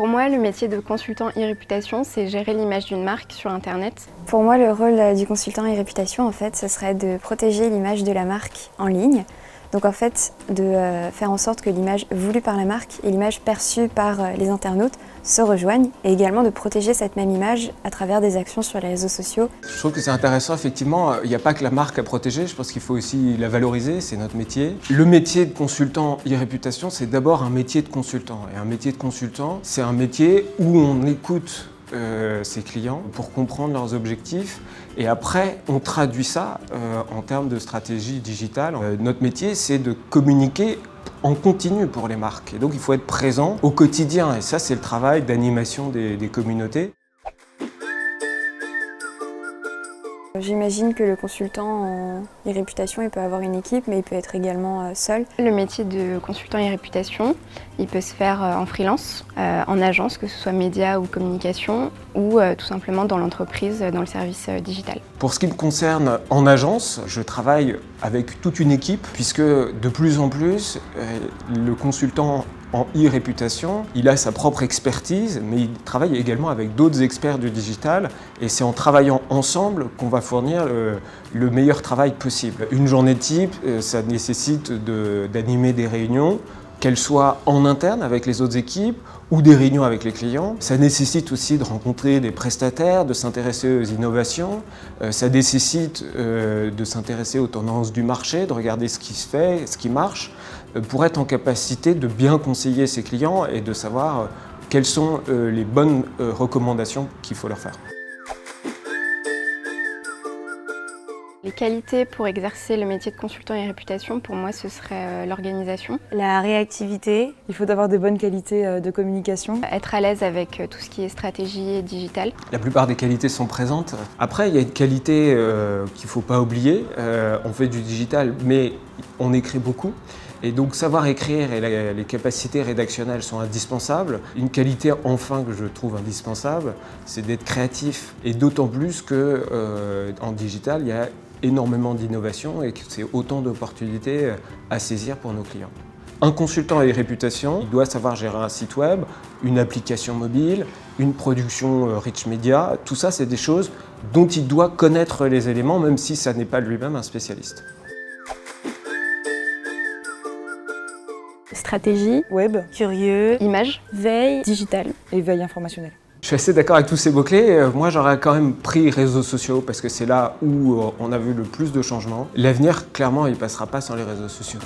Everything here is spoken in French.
Pour moi, le métier de consultant e-réputation, c'est gérer l'image d'une marque sur Internet. Pour moi, le rôle du consultant e-réputation, en fait, ce serait de protéger l'image de la marque en ligne. Donc en fait, de faire en sorte que l'image voulue par la marque et l'image perçue par les internautes se rejoignent, et également de protéger cette même image à travers des actions sur les réseaux sociaux. Je trouve que c'est intéressant, effectivement, il n'y a pas que la marque à protéger, je pense qu'il faut aussi la valoriser, c'est notre métier. Le métier de consultant e-réputation, c'est d'abord un métier de consultant. Et un métier de consultant, c'est un métier où on écoute ses clients pour comprendre leurs objectifs et après on traduit ça en termes de stratégie digitale. Notre métier, c'est de communiquer en continu pour les marques et donc il faut être présent au quotidien et ça c'est le travail d'animation des communautés. J'imagine que le consultant en e-réputation, il peut avoir une équipe, mais il peut être également seul. Le métier de consultant e-réputation, il peut se faire en freelance, en agence, que ce soit médias ou communication, ou tout simplement dans l'entreprise, dans le service digital. Pour ce qui me concerne, en agence, je travaille avec toute une équipe, puisque de plus en plus, le consultant en e-réputation, il a sa propre expertise, mais il travaille également avec d'autres experts du digital et c'est en travaillant ensemble qu'on va fournir le meilleur travail possible. Une journée type, ça nécessite d'animer des réunions, qu'elles soient en interne avec les autres équipes ou des réunions avec les clients. Ça nécessite aussi de rencontrer des prestataires, de s'intéresser aux innovations. Ça nécessite de s'intéresser aux tendances du marché, de regarder ce qui se fait, ce qui marche, pour être en capacité de bien conseiller ses clients et de savoir quelles sont les bonnes recommandations qu'il faut leur faire. Les qualités pour exercer le métier de consultant e-réputation, pour moi, ce serait l'organisation. La réactivité, il faut avoir de bonnes qualités de communication. Être à l'aise avec tout ce qui est stratégie digitale. La plupart des qualités sont présentes. Après, il y a une qualité qu'il ne faut pas oublier. On fait du digital, mais on écrit beaucoup. Et donc savoir écrire et les capacités rédactionnelles sont indispensables. Une qualité enfin que je trouve indispensable, c'est d'être créatif. Et d'autant plus qu'en digital, il y a énormément d'innovation et que c'est autant d'opportunités à saisir pour nos clients. Un consultant à e-réputation, il doit savoir gérer un site web, une application mobile, une production rich media. Tout ça, c'est des choses dont il doit connaître les éléments, même si ça n'est pas lui-même un spécialiste. Stratégie, Web, curieux, image, veille, digital. et veille informationnelle. Je suis assez d'accord avec tous ces mots-clés. Moi, j'aurais quand même pris réseaux sociaux parce que c'est là où on a vu le plus de changements. L'avenir, clairement, il ne passera pas sans les réseaux sociaux.